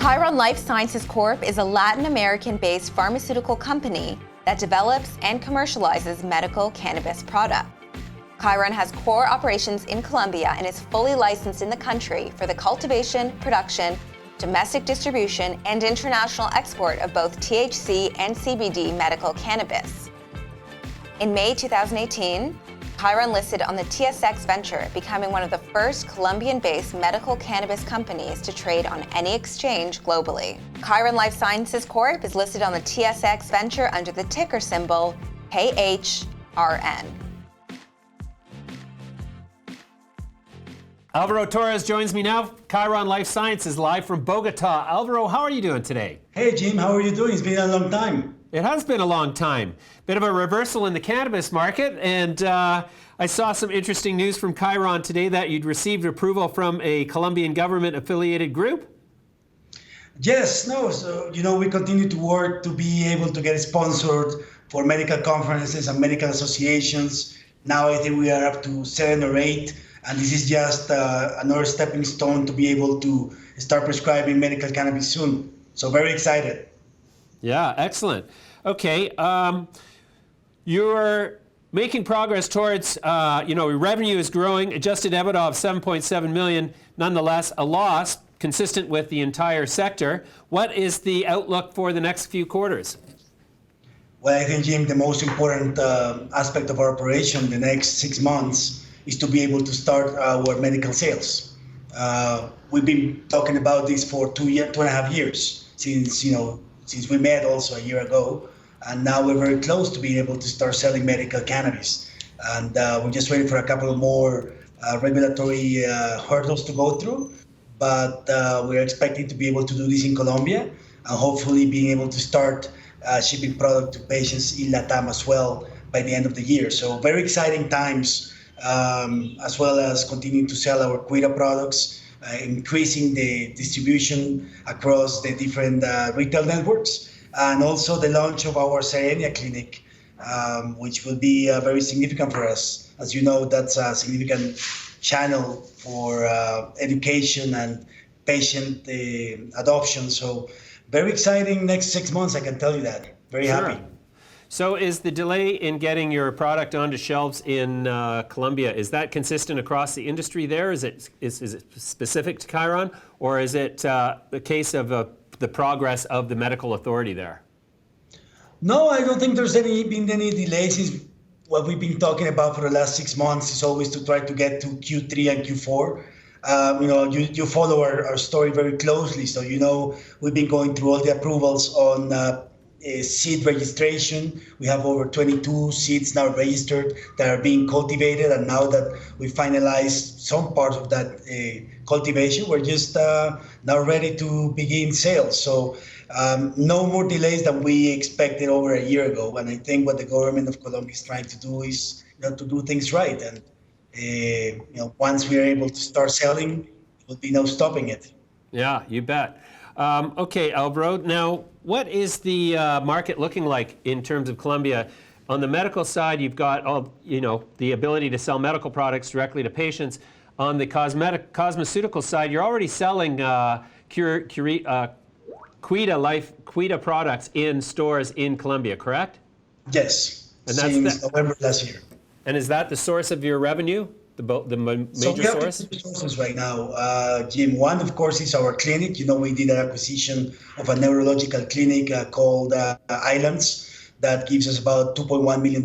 Khiron Life Sciences Corp is a Latin American-based pharmaceutical company that develops and commercializes medical cannabis products. Khiron has core operations in Colombia and is fully licensed in the country for the cultivation, production, domestic distribution, and international export of both THC and CBD medical cannabis. In May 2018, Khiron listed on the TSX-Venture, becoming one of the first Colombian-based medical cannabis companies to trade on any exchange globally. Khiron Life Sciences Corp is listed on the TSX-Venture under the ticker symbol KHRN. Alvaro Torres joins me now. Khiron Life Sciences live from Bogota. Alvaro, how are you doing today? Hey Jim, how are you doing? It's been a long time. It has been a long time. Bit of a reversal in the cannabis market, and I saw some interesting news from Khiron today that you'd received approval from a Colombian government-affiliated group. Yes, so we continue to work to be able to get sponsored for medical conferences and medical associations. Now I think we are up to 7 or 8, and this is just another stepping stone to be able to start prescribing medical cannabis soon. So very excited. Yeah, excellent. Okay, you're making progress towards, revenue is growing, adjusted EBITDA of 7.7 million, nonetheless a loss consistent with the entire sector. What is the outlook for the next few quarters? Well, I think, Jim, the most important aspect of our operation the next 6 months is to be able to start our medical sales. We've been talking about this for 2.5 years since we met also a year ago, and now we're very close to being able to start selling medical cannabis. And we're just waiting for a couple of more regulatory hurdles to go through, but we're expecting to be able to do this in Colombia and hopefully being able to start shipping product to patients in LATAM as well by the end of the year. So very exciting times, as well as continuing to sell our Kuida products, increasing the distribution across the different retail networks, and also the launch of our Serenia clinic, which will be very significant for us. As you know, that's a significant channel for education and patient adoption. So very exciting next 6 months, I can tell you that. Very happy. So is the delay in getting your product onto shelves in Colombia, is that consistent across the industry there? Is it specific to Khiron, or is it the case of the progress of the medical authority there? No, I don't think there's been any delays. What we've been talking about for the last 6 months is always to try to get to Q3 and Q4. You follow our story very closely, so we've been going through all the approvals on seed registration. We have over 22 seeds now registered that are being cultivated, and now that we finalized some part of that cultivation, we're just now ready to begin sales. So no more delays than we expected over a year ago, and I think what the government of Colombia is trying to do is to do things right, and once we are able to start selling, there will be no stopping it. Yeah, you bet. Okay, Alvaro, now what is the market looking like in terms of Colombia? On the medical side, you've got the ability to sell medical products directly to patients. On the cosmeceutical side, you're already selling Kuida products in stores in Colombia, correct? Yes, since November last year. And is that the source of your revenue? The major so we have source? two sources right now, Jim. One, of course, is our clinic. We did an acquisition of a neurological clinic called Islands that gives us about $2.1 million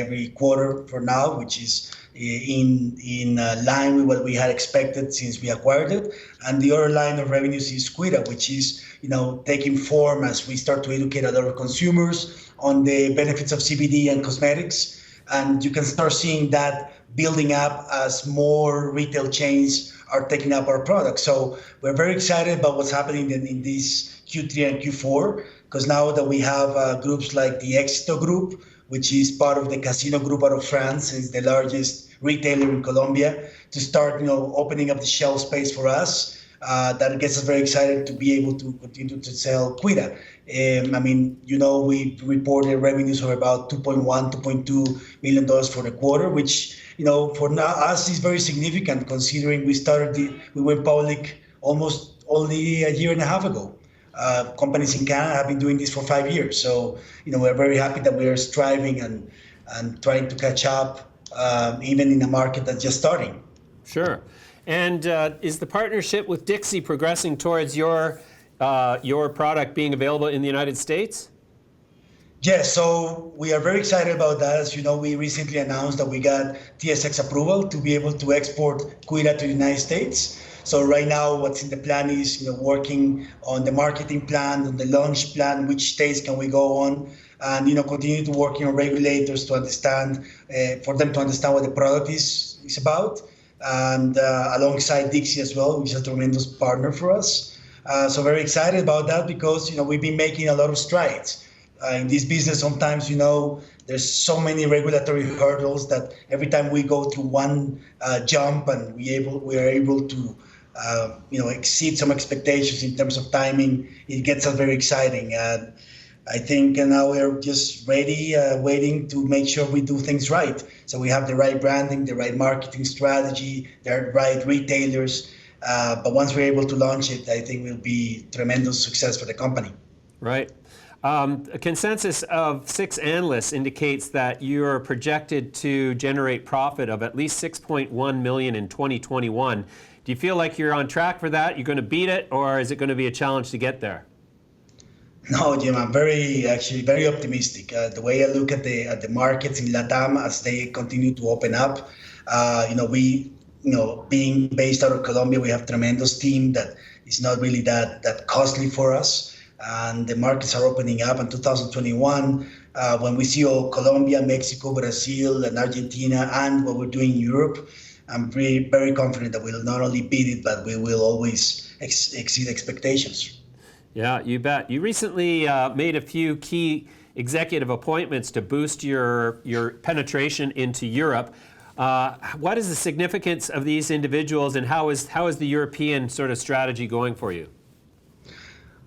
every quarter for now, which is in line with what we had expected since we acquired it. And the other line of revenues is Kuida, which is taking form as we start to educate a lot of consumers on the benefits of CBD and cosmetics. And you can start seeing that building up as more retail chains are taking up our products. So we're very excited about what's happening in this Q3 and Q4, because now that we have groups like the Éxito Group, which is part of the Casino Group out of France, is the largest retailer in Colombia, to start opening up the shelf space for us. That gets us very excited to be able to continue to sell Kuida. We reported revenues of about $2.2 million for the quarter, which for now us is very significant considering we went public almost only a year and a half ago. Companies in Canada have been doing this for 5 years. So, we're very happy that we are striving and trying to catch up, even in a market that's just starting. Sure. And is the partnership with Dixie progressing towards your product being available in the United States? Yes, so we are very excited about that. As you know, we recently announced that we got TSX approval to be able to export Kuida to the United States. So right now, what's in the plan is working on the marketing plan, on the launch plan, which states can we go on, and continue to working on regulators to understand, for them to understand what the product is about, and alongside Dixie as well, which is a tremendous partner for us. So very excited about that because we've been making a lot of strides. In this business, sometimes, there's so many regulatory hurdles that every time we go through one jump and we are able to, exceed some expectations in terms of timing, it gets us very exciting. And I think now we're just ready, waiting to make sure we do things right. So we have the right branding, the right marketing strategy, the right retailers. But once we're able to launch it, I think it will be tremendous success for the company. Right. A consensus of 6 analysts indicates that you're projected to generate profit of at least $6.1 million in 2021. Do you feel like you're on track for that? You're going to beat it, or is it going to be a challenge to get there? No, Jim, I'm very optimistic. The way I look at the markets in LATAM as they continue to open up, being based out of Colombia, we have a tremendous team that is not really that costly for us. And the markets are opening up in 2021. When we see Colombia, Mexico, Brazil, and Argentina, and what we're doing in Europe, I'm very confident that we'll not only beat it, but we will always exceed expectations. Yeah, you bet. You recently made a few key executive appointments to boost your penetration into Europe. What is the significance of these individuals, and how is the European sort of strategy going for you?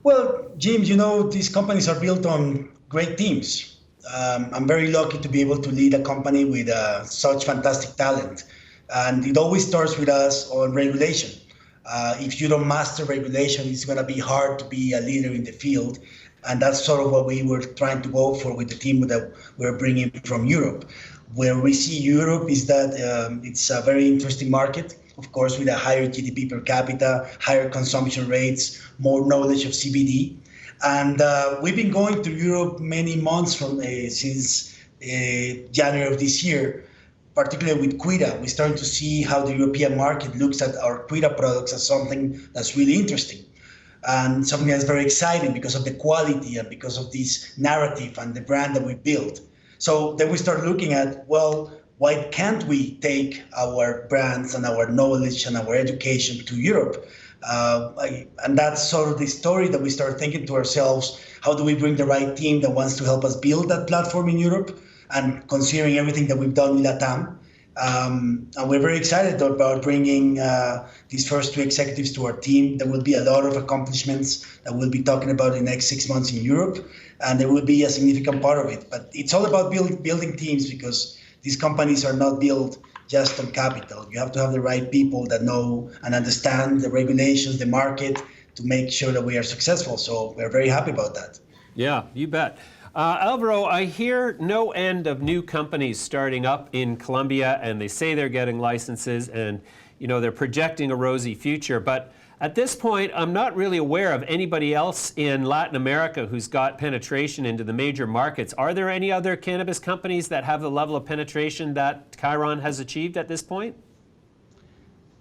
Well, Jim, these companies are built on great teams. I'm very lucky to be able to lead a company with such fantastic talent. And it always starts with us on regulation. If you don't master regulation, it's going to be hard to be a leader in the field. And that's sort of what we were trying to go for with the team that we're bringing from Europe. Where we see Europe is that it's a very interesting market, of course, with a higher GDP per capita, higher consumption rates, more knowledge of CBD. And we've been going to Europe many months since January of this year, particularly with Kuida. We're starting to see how the European market looks at our Kuida products as something that's really interesting and something that's very exciting because of the quality and because of this narrative and the brand that we built. So then we start looking at, well, why can't we take our brands and our knowledge and our education to Europe? And that's sort of the story that we start thinking to ourselves, how do we bring the right team that wants to help us build that platform in Europe, and considering everything that we've done in LATAM. And we're very excited about bringing these first 2 executives to our team. There will be a lot of accomplishments that we'll be talking about in the next 6 months in Europe, and there will be a significant part of it. But it's all about building teams, because these companies are not built just on capital. You have to have the right people that know and understand the regulations, the market, to make sure that we are successful. So we're very happy about that. Yeah, you bet. Alvaro, I hear no end of new companies starting up in Colombia, and they say they're getting licenses, and they're projecting a rosy future. But at this point, I'm not really aware of anybody else in Latin America who's got penetration into the major markets. Are there any other cannabis companies that have the level of penetration that Khiron has achieved at this point?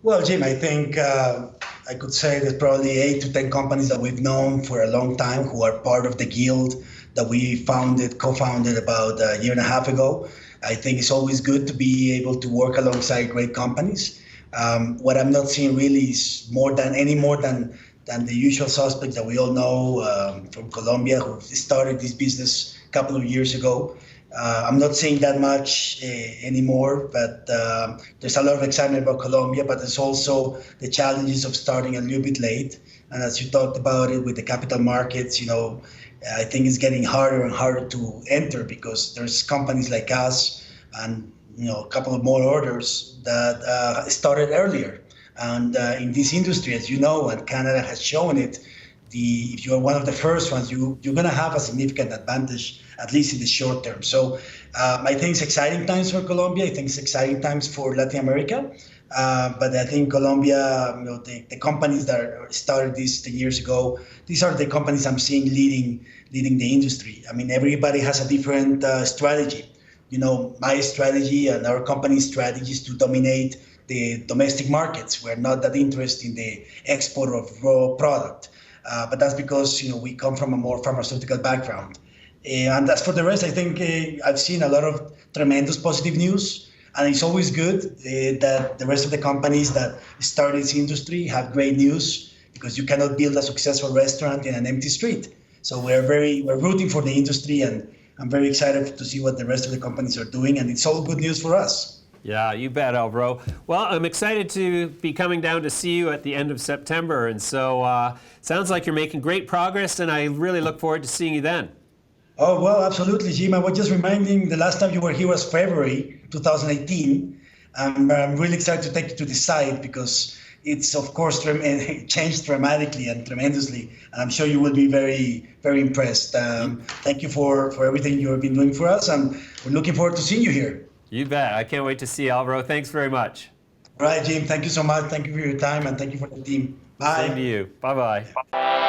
Well, Jim, I think I could say there's probably 8 to 10 companies that we've known for a long time who are part of the guild that we co-founded about a year and a half ago. I think it's always good to be able to work alongside great companies. What I'm not seeing really is more than the usual suspects that we all know from Colombia, who started this business a couple of years ago. I'm not seeing that much anymore, but there's a lot of excitement about Colombia, but there's also the challenges of starting a little bit late. And as you talked about it with the capital markets, I think it's getting harder and harder to enter, because there's companies like us and a couple of more others that started earlier. And in this industry, as you know, and Canada has shown it, if you're one of the first ones, you're going to have a significant advantage, at least in the short term. So I think it's exciting times for Colombia. I think it's exciting times for Latin America. But I think Colombia, the companies that started this 10 years ago, these are the companies I'm seeing leading the industry. I mean, everybody has a different strategy. My strategy and our company's strategy is to dominate the domestic markets. We're not that interested in the export of raw product. But that's because we come from a more pharmaceutical background. And as for the rest, I think I've seen a lot of tremendous positive news. And it's always good that the rest of the companies that started this industry have great news, because you cannot build a successful restaurant in an empty street. So we're rooting for the industry, and I'm very excited to see what the rest of the companies are doing. And it's all good news for us. Yeah, you bet, Alvaro. Well, I'm excited to be coming down to see you at the end of September. And so sounds like you're making great progress, and I really look forward to seeing you then. Oh, well, absolutely, Jim. I was just reminding, the last time you were here was February 2018. I'm really excited to take you to the site, because it's, of course, changed dramatically and tremendously. And I'm sure you will be very, very impressed. Thank you for everything you've been doing for us. And we're looking forward to seeing you here. You bet. I can't wait to see you, Alvaro. Thanks very much. All right, Jim. Thank you so much. Thank you for your time, and thank you for the team. Bye. Same to you. Bye-bye.